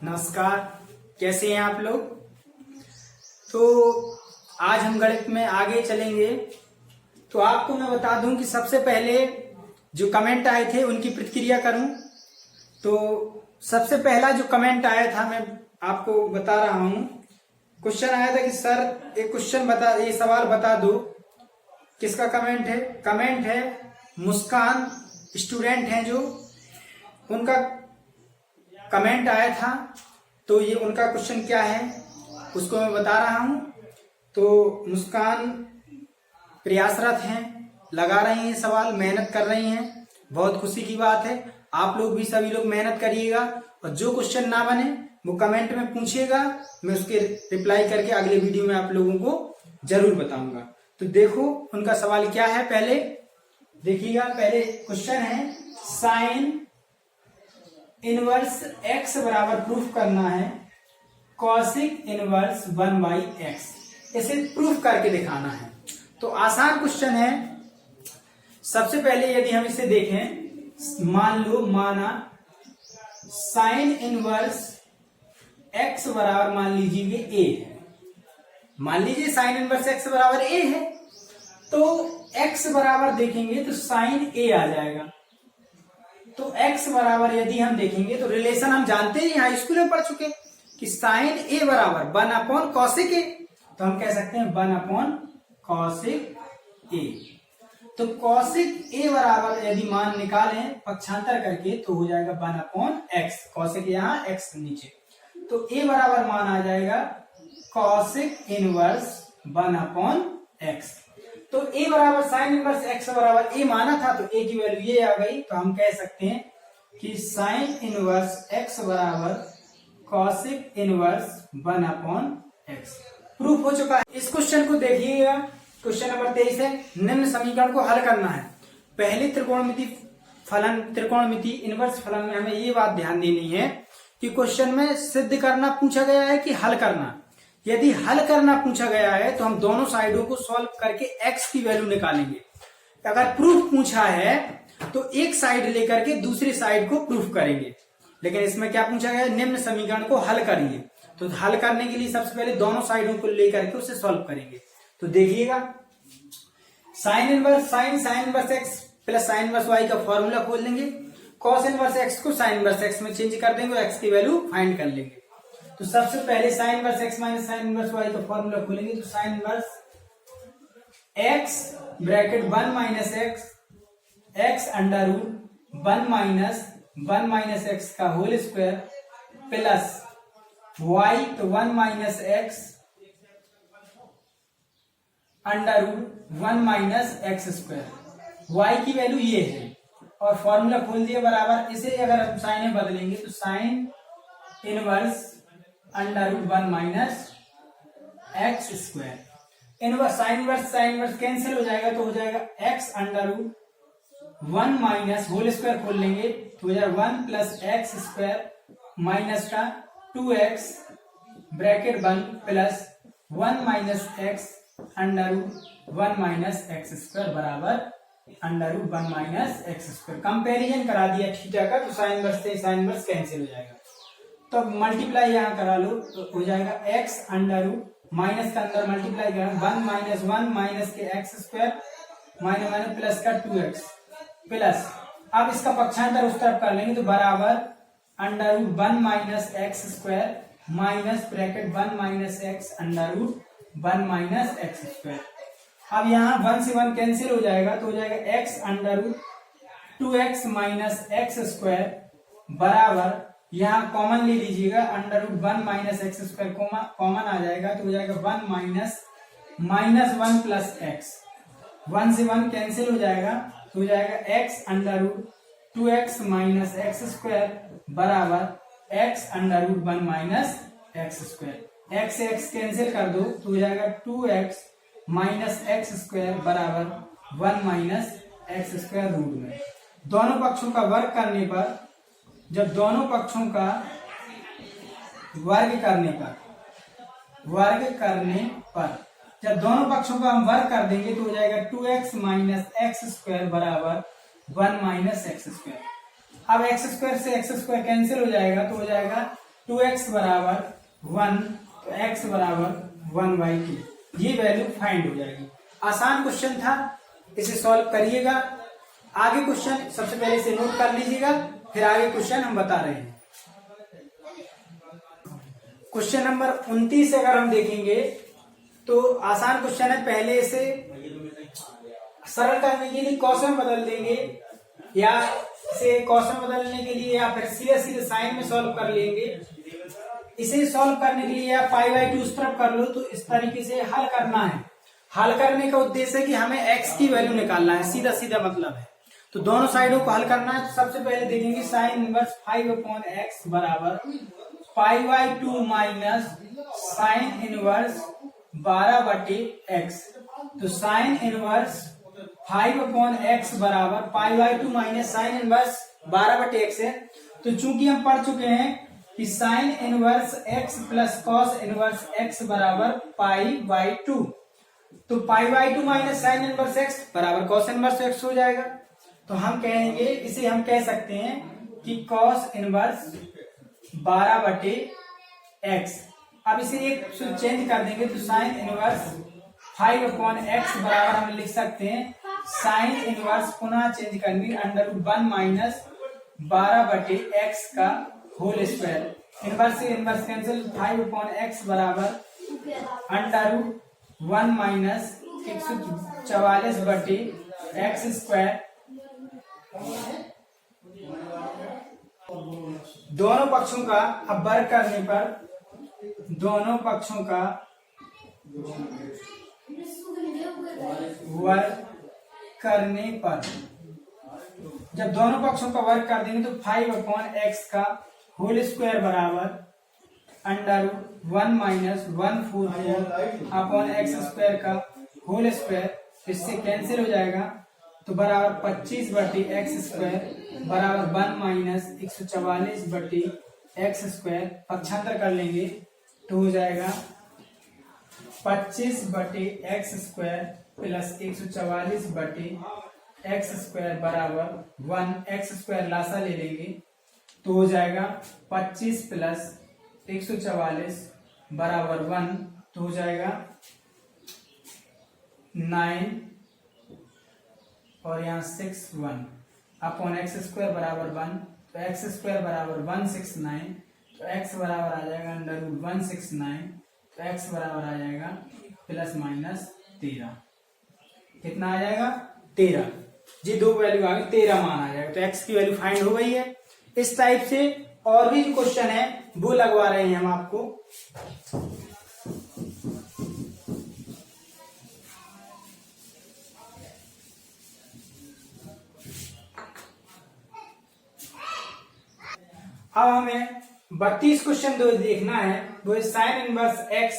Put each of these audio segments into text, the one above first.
नमस्कार। कैसे हैं आप लोग। तो आज हम गणित में आगे चलेंगे। तो आपको मैं बता दूं कि सबसे पहले जो कमेंट आए थे उनकी प्रतिक्रिया करूं। तो सबसे पहला जो कमेंट आया था मैं आपको बता रहा हूं। क्वेश्चन आया था कि सर ये सवाल बता दो। किसका कमेंट है? कमेंट है मुस्कान स्टूडेंट हैं जो, उनका कमेंट आया था। तो ये उनका क्वेश्चन क्या है उसको मैं बता रहा हूं। तो मुस्कान प्रयासरत हैं, लगा रही हैं सवाल, मेहनत कर रही हैं, बहुत खुशी की बात है। आप लोग भी सभी लोग मेहनत करिएगा और जो क्वेश्चन ना बने वो कमेंट में पूछिएगा, मैं उसके रिप्लाई करके अगले वीडियो में आप लोगों को जरूर बताऊंगा। तो देखो उनका सवाल क्या है, पहले देखिएगा। पहले क्वेश्चन है साइन इनवर्स एक्स बराबर प्रूफ करना है कॉसिक इनवर्स 1/x, इसे प्रूफ करके दिखाना है। तो आसान क्वेश्चन है। सबसे पहले यदि हम इसे देखें, माना साइन इनवर्स एक्स बराबर मान लीजिए a है। मान लीजिए साइन इनवर्स एक्स बराबर a है, तो x बराबर देखेंगे तो साइन a आ जाएगा। तो x बराबर यदि हम देखेंगे तो रिलेशन हम जानते हैं, यहाँ स्कूल में पढ़ चुके कि साइन a बराबर 1 कॉसिक a। तो हम कह सकते हैं 1 कॉसिक a। तो कॉसिक a बराबर यदि मान निकालें पक्षांतर करके तो हो जाएगा 1/x। कॉसिक यहाँ x नीचे, तो a बराबर मान आ जाएगा कॉसिक इनवर्स 1/x। तो a बराबर साइन इनवर्स x बराबर a माना था, तो a की वैल्यू ये आ गई। तो हम कह सकते हैं कि साइन इनवर्स x बराबर कॉसिक इनवर्स 1/x प्रूफ हो चुका है। इस क्वेश्चन को देखिएगा, क्वेश्चन नंबर 23 है। निम्न समीकरण को हल करना है। पहले त्रिकोणमिति इनवर्स फलन में हमें ये बात ध्यान देनी है कि क्वेश्चन में सिद्ध करना पूछा गया है कि हल करना। यदि हल करना पूछा गया है तो हम दोनों साइडों को सॉल्व करके x की वैल्यू निकालेंगे। अगर प्रूफ पूछा है तो एक साइड लेकर के दूसरी साइड को प्रूफ करेंगे। लेकिन इसमें क्या पूछा गया है? निम्न समीकरण को हल करिए। तो हल करने के लिए सबसे पहले दोनों साइडों को लेकर के उसे सॉल्व करेंगे। तो देखिएगा, sine inverse x plus sine inverse y का फॉर्मूला खोल लेंगे। कॉस इनवर्स एक्स को साइन इनवर्स एक्स में चेंज कर देंगे और एक्स की वैल्यू फाइंड कर लेंगे। तो सबसे पहले sine inverse x minus sine inverse y का फॉर्मूला खोलेंगे। तो sine inverse x bracket 1 minus x under root 1 minus x का होल स्क्वायर प्लस वाई तो 1 minus x under root 1 minus x square. Y की वैल्यू ये है और formula खोल दिया बराबर। इसे अगर हम साइन में बदलेंगे तो sine inverse under root 1 minus x square. Inverse sine inverse cancel हो जाएगा तो हो जाएगा x under root 1 minus whole square खोल लेंगे तो हो जाएगा 1 प्लस एक्स स्क्वायर माइनस का 2x bracket 1 plus 1 minus x under root 1 minus x square बराबर under root 1 minus x square. Comparison करा दिया थीटा का, तो साइन इनवर्स से साइन इनवर्स कैंसिल हो जाएगा। तो मल्टीप्लाई यहाँ करा लो तो हो जाएगा x अंडर रूट माइनस का अंदर मल्टीप्लाई करें 1 माइनस के एक्स स्क्वायर माइनस प्लस का 2x प्लस, अब इसका पक्षांतर उस तरफ कर लेंगे तो बराबर under root 1 minus x square minus bracket 1 minus x under root 1 minus x square. अब यहाँ 1 से 1 कैंसिल हो जाएगा तो हो जाएगा x under root 2x minus x square बराबर, यहाँ कॉमन ले लीजिएगा, under root 1 minus x square common आ जाएगा तो हो जाएगा 1 माइनस 1 प्लस एक्स। 1 से 1 कैंसिल हो जाएगा तो हो जाएगा x under root 2x minus x square बराबर x under root 1 minus x square. x से x कैंसिल कर दो तो हो जाएगा 2x माइनस एक्स स्क्वायर बराबर 1 माइनस एक्स स्क्वायर रूट में। दोनों पक्षों का वर्ग करने पर, जब दोनों पक्षों का वर्ग करने पर जब दोनों पक्षों का हम वर्ग कर देंगे तो हो जाएगा 2x माइनस एक्स स्क्वायर बराबर 1 माइनस एक्स स्क्वायर। अब एक्स स्क्वायर से एक्स स्क्वायर कैंसिल हो जाएगा तो हो जाएगा 2x बराबर 1, तो x बराबर 1/2, ये वैल्यू फाइंड हो जाएगी। आसान क्वेश्चन था, इसे सॉल्व करिएगा। आगे क्वेश्चन सबसे पहले इसे नोट कर लीजिएगा, फिर आगे क्वेश्चन हम बता रहे हैं। क्वेश्चन नंबर 29 अगर हम देखेंगे तो आसान क्वेश्चन है। पहले इसे सरल करने के लिए कॉस में बदल देंगे, या इसे कॉस में बदलने के लिए या फिर सीधे सीधे साइन में सॉल्व कर लेंगे। इसे सॉल्व करने के लिए या π/2 उस तरफ कर लो, तो इस तरीके से हल करना है। हल करने का उद्देश्य है कि हमें x की वैल्यू निकालना है, सीधा सीधा मतलब है। तो दोनों साइडों को हल करना है। तो सबसे पहले देखेंगे साइन इनवर्स 5/x बराबर π/2 माइनस साइन इनवर्स 12/x। तो साइन इनवर्स 5/x बराबर π/2 माइनस साइन इनवर्स 12/x है। तो चूंकि हम पढ़ चुके हैं कि sine inverse x plus cos inverse x बराबर π/2, तो π/2 माइनस साइन इनवर्स x बराबर कॉस इनवर्स x हो जाएगा। तो हम कहेंगे, इसे हम कह सकते हैं कि कॉस इनवर्स 12/x। अब इसे एक चेंज कर देंगे, तो साइन इनवर्स 5/x बराबर हम लिख सकते हैं साइन इनवर्स, पुनः चेंज करेंगे, √1 माइनस 12/x का होल स्क्वायर। इनवर्स से इनवर्स कैंसिल, 5/x बराबर √1 माइनस 144/x स्क्वायर। दोनों पक्षों का अब वर्ग करने पर, दोनों पक्षों का वर्ग करने पर, जब दोनों पक्षों का वर्ग कर देंगे तो 5/x का होल स्क्वायर बराबर √1 माइनस 144/x स्क्वायर का होल स्क्वायर, इससे कैंसिल हो जाएगा, तो बराबर 25/x स्क्वायर बराबर 1 माइनस 144/x स्क्वायर। पक्षांतर कर लेंगे तो हो जाएगा 25/x square plus 144/x square बराबर 1। x स्क्वायर लासा ले लेंगे तो हो जाएगा 25 प्लस 144 बराबर 1, तो हो जाएगा 9 और यहाँ 6 1 अपॉन x स्क्वायर बराबर 1, तो x स्क्वायर बराबर 169, तो x बराबर आ जाएगा √169, तो x बराबर आ जाएगा प्लस माइनस 13। कितना आ जाएगा? 13। जी दो वैल्यू आ गई, 13 मान आ जाएगा। तो x की वैल्यू फाइंड हो गई है। इस टाइप से और भी क्वेश्चन है वो लगवा रहे हैं हम आपको। अब हमें 32 क्वेश्चन जो देखना है वो sine inverse x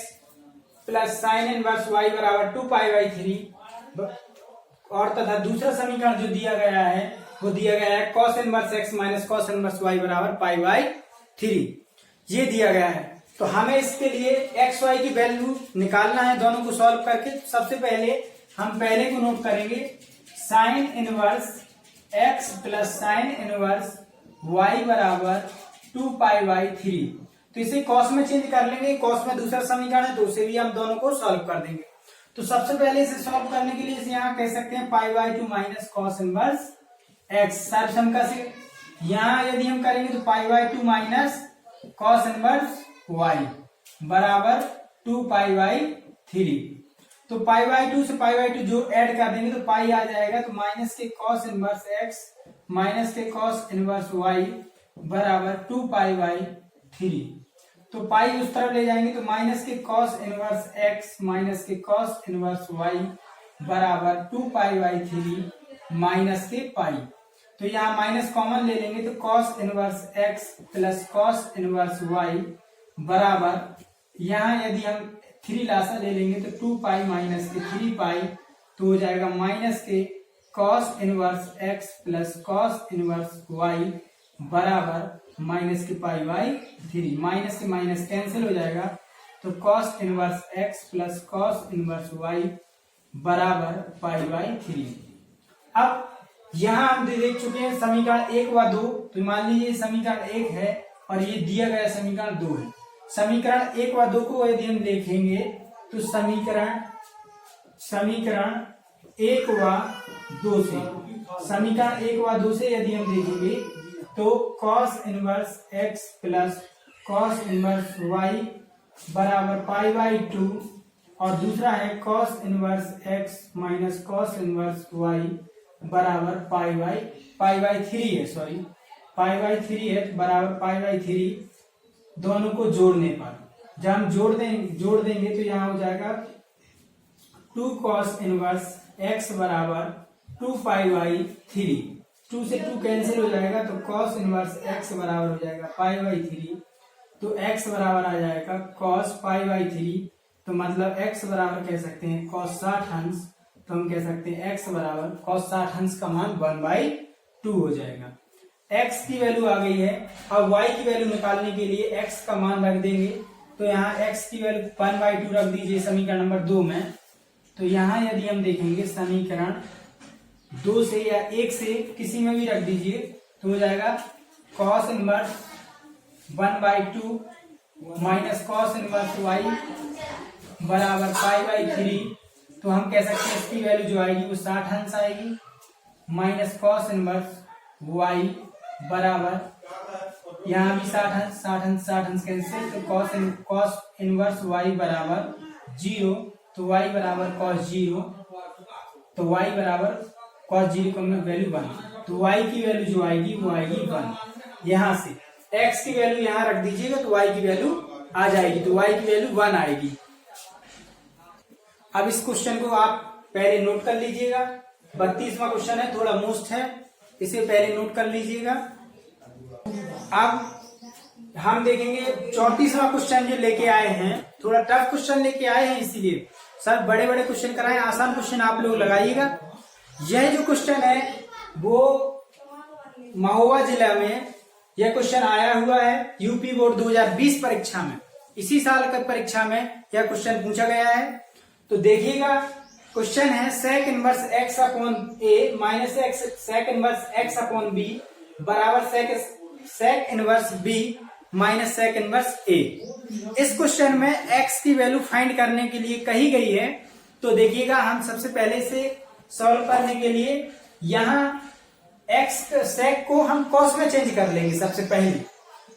plus sine inverse y बराबर 2π/3, और तथा दूसरा समीकरण जो दिया गया है वो दिया गया है cos inverse x minus cos inverse y बराबर π/3, ये दिया गया है। तो हमें इसके लिए x y की वैल्यू निकालना है दोनों को सॉल्व करके। सबसे पहले हम पहले को नोट करेंगे, sine inverse x plus sine inverse y बराबर 2π/3। तो इसे कॉस में चेंज कर लेंगे, कॉस में दूसरा समीकरण है तो उसे भी हम दोनों को सॉल्व कर देंगे। तो सबसे पहले इसे सॉल्व करने के लिए इसे यहाँ कह सकते हैं π/2 माइनस कॉस इनवर्स x। सर्वसम से यहाँ यदि हम करेंगे तो π/2 माइनस कॉस इनवर्स y बराबर 2π/3। तो π/2 से π/2 जो ऐड कर देंगे तो पाई आ जाएगा, तो माइनस के कॉस इनवर्स x माइनस के कॉस इनवर्स y बराबर 2π/3। तो पाई उस तरफ ले जाएंगे तो माइनस के कॉस इनवर्स x माइनस के कॉस इनवर्स y बराबर 2π/3 माइनस के पाई। तो यहाँ माइनस कॉमन ले लेंगे तो cos inverse x plus cos inverse y बराबर, यहाँ यदि हम 3 लासा ले लेंगे तो 2π माइनस के 3π, तो हो जाएगा माइनस के cos inverse x plus cos inverse y बराबर माइनस के π/3। माइनस से माइनस कैंसिल हो जाएगा, तो cos inverse x plus cos inverse y बराबर π/3। अब यहाँ हम देख चुके हैं समीकरण 1 व 2। तो मान लीजिए समीकरण 1 है और ये दिया गया समीकरण 2 है। समीकरण 1 व 2 को यदि हम देखेंगे तो समीकरण 1 व 2 से यदि हम देखेंगे तो cos inverse x plus cos inverse y बराबर π/2 और दूसरा है cos inverse x minus cos inverse y बराबर π/3 है, सॉरी π/3 है, बराबर π/3। दोनों को जोड़ने पर जब हम जोड़ देंगे तो यहाँ हो जाएगा 2 cos इनवर्स x बराबर 2π/3। 2 से 2 कैंसिल हो जाएगा तो cos इनवर्स x बराबर हो जाएगा π/3। तो x बराबर आ जाएगा cos π/3। तो मतलब x बराबर कह सकते हैं cos 60 अंश। तो हम कह सकते हैं x बराबर cos 60 अंश का मान 1/2 हो जाएगा। x की वैल्यू आ गई है। अब y की वैल्यू निकालने के लिए x का मान रख देंगे। तो यहाँ x की वैल्यू 1/2 रख दीजिए समीकरण नंबर 2 में। तो यहाँ यदि हम देखेंगे समीकरण 2 से या 1 से किसी में भी रख दीजिए तो हो जाएगा cos inverse 1/2 minus cos inverse y बराबर π/3। तो हम कह सकते हैं इसकी वैल्यू जो आएगी वो 60 अंश आएगी माइनस cos इनवर्स y बराबर यहाँ भी 60 अंश कैंसिल। तो cos इनवर्स y बराबर 0। तो y बराबर cos 0। तो y बराबर cos 0 को हमने वैल्यू 1। तो y की वैल्यू जो आएगी वो आएगी 1। यहाँ से x की वैल्यू यहाँ रख दीजिएगा तो y की वैल्यू आ जाएगी। तो y की वैल्यू 1 आएगी। अब इस क्वेश्चन को आप पहले नोट कर लीजिएगा। 32वां क्वेश्चन है, थोड़ा मोस्ट है, इसे पहले नोट कर लीजिएगा। अब हम देखेंगे 34वां क्वेश्चन जो लेके आए हैं, थोड़ा टफ क्वेश्चन लेके आए हैं, इसीलिए सर बड़े बड़े क्वेश्चन कराएं, आसान क्वेश्चन आप लोग लगाइएगा। यह जो क्वेश्चन है वो महोबा जिला में यह क्वेश्चन आया हुआ है यूपी बोर्ड 2020 परीक्षा में। इसी साल की परीक्षा में यह क्वेश्चन पूछा गया है। तो देखिएगा क्वेश्चन है sec inverse x upon a minus sec inverse x upon b बराबर sec inverse b minus sec inverse a। इस क्वेश्चन में x की वैल्यू फाइंड करने के लिए कही गई है। तो देखिएगा हम सबसे पहले से सॉल्व करने के लिए यहाँ x sec को हम cos में चेंज कर लेंगे सबसे पहले।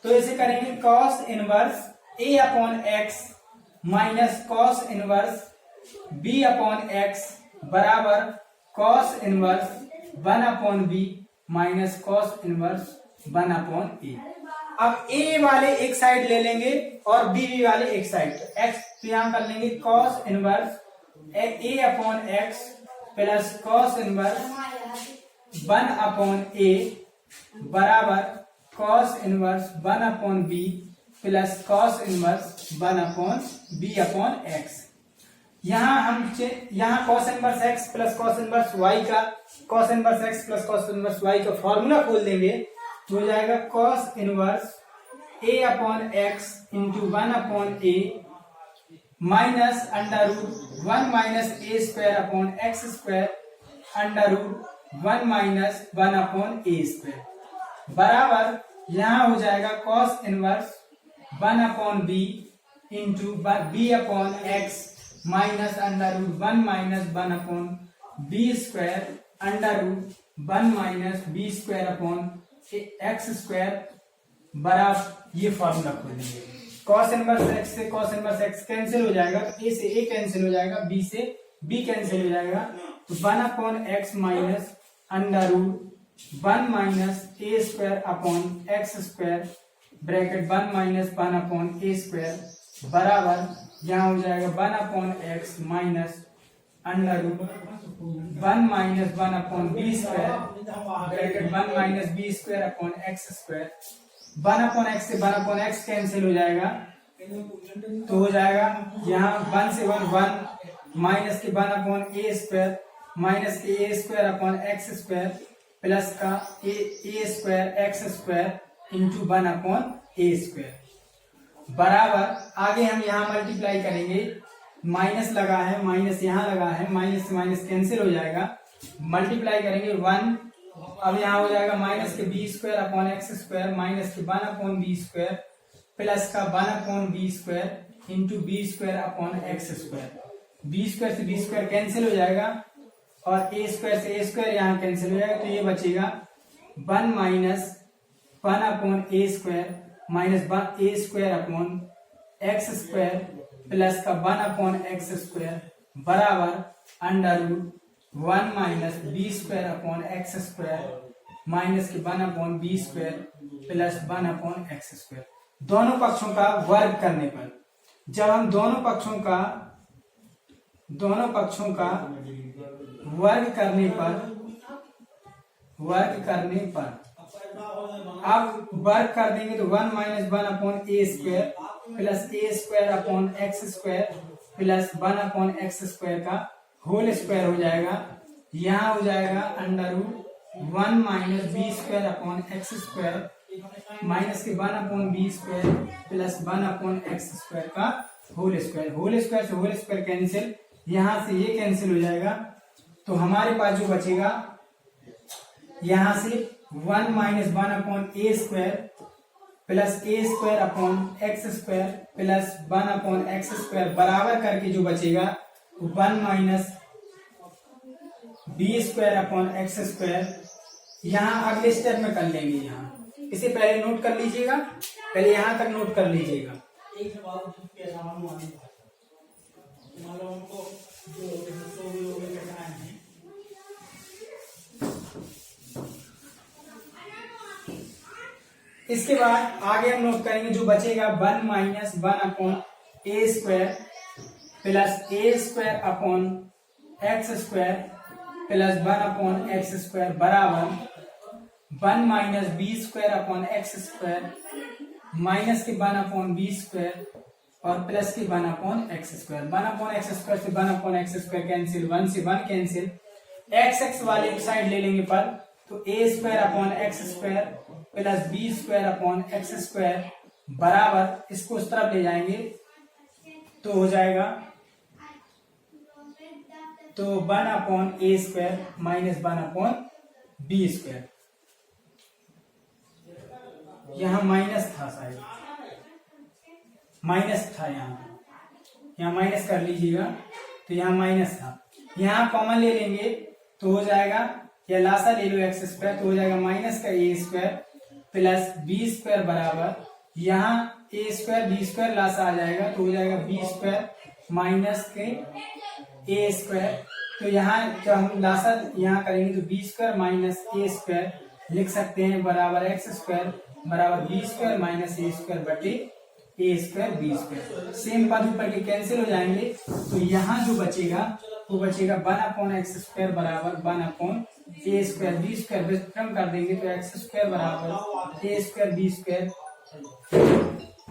तो इसे करेंगे cos inverse a upon x minus cos inverse b upon x बराबर cos inverse 1 upon b minus cos inverse 1 upon a। अब a वाले एक साइड ले लेंगे और b वाले एक साइड। x तो यहाँ कर लेंगे cos inverse a upon x plus cos inverse 1 upon a बराबर cos inverse 1 upon b plus cos inverse 1 upon b upon x। यहाँ cos inverse x plus cos inverse y का cos inverse x plus cos inverse y का formula खोल देंगे तो हो जाएगा cos inverse a upon x into 1 upon a minus under root 1 minus a square upon x square under root 1 minus 1 upon a square बराबर यहाँ हो जाएगा cos inverse 1 upon b into b upon x minus under root 1 minus 1 upon b square under root 1 minus b square upon x square बराबर ये formula खोल देंगे। cos inverse x से cos inverse x cancel हो जाएगा तो a से a cancel हो जाएगा, b से b कैंसिल हो जाएगा। तो 1 upon x minus under root 1 minus a square upon x square bracket 1 minus 1 upon a square बराबर यहाँ हो जाएगा 1 upon x minus under root 1 minus 1 upon b square bracket 1 minus b square upon x square. 1 upon x से 1 upon x cancel हो जाएगा तो हो जाएगा यहाँ 1 से 1 माइनस के 1 अपॉन a स्क्वायर माइनस के a square upon x square plus का a square x square into 1 upon a square बराबर आगे हम यहाँ मल्टीप्लाई करेंगे। माइनस लगा है, माइनस यहाँ लगा है, माइनस से माइनस कैंसिल हो जाएगा। मल्टीप्लाई करेंगे 1 अब यहाँ हो जाएगा माइनस के b square upon x square minus के 1 अपॉन बी स्क्वायर प्लस का 1 upon b square into b square upon x square. B square से बी स्क्वायर कैंसिल हो जाएगा और ए स्क्वायर से ए स्क्वायर यहाँ कैंसिल हो जाएगा, तो ये बचेगा 1 minus 1 upon a square minus a square upon x square plus का 1 अपॉन एक्स स्क्वायर बराबर under root 1 minus b square upon x square minus के 1 upon b square plus 1 upon x square. दोनों पक्षों का वर्ग करने पर, जब हम दोनों पक्षों का वर्ग करने पर अब वर्ग कर देंगे तो 1 minus 1 upon a square plus a square upon x square plus 1 upon x square का होल स्क्वायर हो जाएगा। यहाँ हो जाएगा under root 1 minus b square upon x square minus के 1 upon b square plus 1 upon x square का whole square. Whole square से whole square cancel, यहाँ से ये कैंसिल हो जाएगा, तो हमारे पास जो बचेगा यहाँ से 1 minus 1 upon a square plus a square upon x square plus 1 upon x square बराबर करके जो बचेगा 1 minus b square upon x square. यहाँ अगले स्टेप में कर लेंगे, यहाँ इसे पहले नोट कर लीजिएगा, पहले यहाँ तक नोट कर लीजिएगा। इसके बाद आगे हम नोट करेंगे जो बचेगा 1 minus 1 upon a square plus a square upon x square plus 1 upon x square बराबर 1 minus b square upon x square minus के 1 अपॉन बी स्क्वायर और प्लस के 1 upon x square. 1 upon x square से 1 upon x square cancel, 1 से 1 कैंसिल, x x वाले side ले लेंगे पर, तो a square upon x square plus B square upon x square बराबर इसको उस तरफ ले जाएंगे तो हो जाएगा तो 1 upon a square minus 1 upon b square. यहां माइनस था, शायद माइनस था, यहाँ माइनस कर लीजिएगा, तो यहाँ माइनस था, यहाँ कॉमन ले लेंगे तो हो जाएगा, या लासा ले लो एक्स स्क्वायर, तो हो जाएगा माइनस का ए स्क्वायर प्लस बी स्क्वायर बराबर यहाँ ए स्क्वायर बी स्क्वायर लासा आ जाएगा तो हो जाएगा बी स्क्वायर माइनस के ए स्क्वायर। तो यहाँ जब हम लासा यहाँ करेंगे तो B square minus a square लिख सकते हैं बराबर एक्स स्क्वायर बराबर B square minus a square बटे ए स्क्वायर बी स्क्वायर। सेम पद ऊपर के कैंसिल हो जाएंगे, तो यहाँ जो बचेगा वो बचेगा 1 अपॉन एक्स स्क्वायर बराबर 1 upon a square b square विस्तृत कर देंगे तो एक्स स्क्वायर बराबर ए स्क्वायर बी स्क्वायर,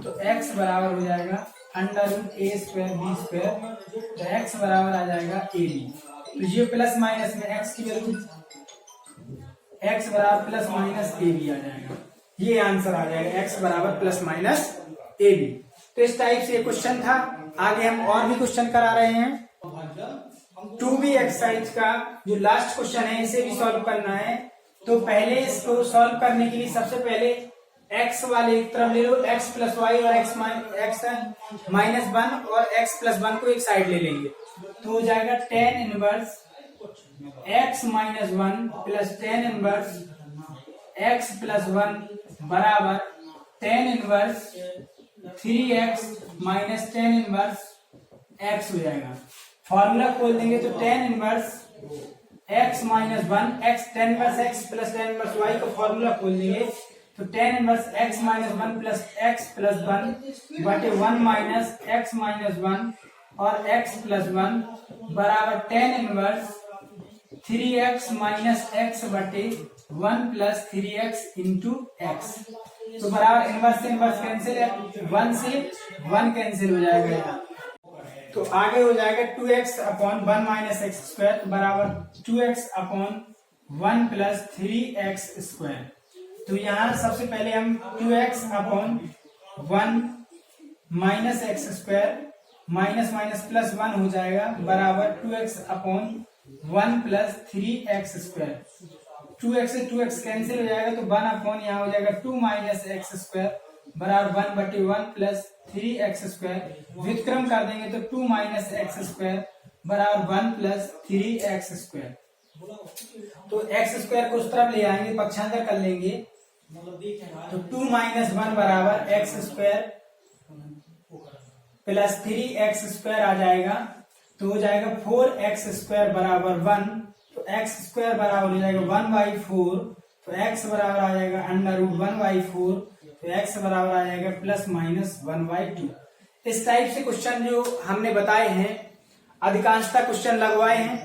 तो एक्स बराबर हो जाएगा अंडर रूट ए स्क्वायर बी स्क्वायर, तो एक्स बराबर आ जाएगा ए बी। तो ये प्लस माइनस में एक्स की वैल्यू एक्स बराबर प्लस माइनस ए बी आ जाएगा, ये आंसर आ जाएगा एक्स बराबर प्लस माइनस ए बी। तो इस टाइप से क्वेश्चन था। आगे हम और भी क्वेश्चन करा रहे हैं। 2B एक्सरसाइज का जो लास्ट क्वेश्चन है इसे भी सॉल्व करना है। तो पहले इसको सॉल्व करने के लिए सबसे पहले x वाले एक तरफ ले लो, x प्लस वाई और x माइनस 1 और x प्लस 1 को एक साइड ले लेंगे तो हो जाएगा tan inverse x minus 1 plus tan inverse x plus 1 बराबर tan inverse 3x minus tan inverse x हो जाएगा। फॉर्मूला खोल देंगे तो tan inverse x minus 1 x tan inverse x plus tan inverse y का फॉर्मूला खोल देंगे तो tan inverse x minus 1 plus x plus 1 बटे 1 माइनस x माइनस 1 और x प्लस 1 बराबर tan inverse 3x minus x बटे 1 प्लस 3x इंटू x। तो बराबर इनवर्स से इनवर्स कैंसिल है, 1 से 1 कैंसिल हो जाएगा यहाँ। तो आगे हो जाएगा 2x upon 1 minus x square बराबर 2x upon 1 plus 3x square. तो यहाँ सबसे पहले हम 2x upon 1 minus x square minus minus plus 1 हो जाएगा बराबर 2x upon 1 plus 3x square. 2x से 2x कैंसिल हो जाएगा तो 1/, यहाँ हो जाएगा 2 माइनस एक्स स्क्वायर बराबर 1/1 प्लस 3x²। व्युत्क्रम कर देंगे तो 2 माइनस एक्स स्क्वायर बराबर 1 प्लस 3x²। तो x² को उस तरफ ले आएंगे, पक्षांतर कर लेंगे तो 2 माइनस 1 बराबर x² प्लस 3x² आ जाएगा तो हो जाएगा 4x² बराबर 1। तो x² बराबर हो जाएगा 1/4, तो x बराबर आ जाएगा √1/4, तो x बराबर आ जाएगा प्लस माइनस 1/2। इस टाइप से क्वेश्चन जो हमने बताए हैं अधिकांशतः क्वेश्चन लगवाए हैं।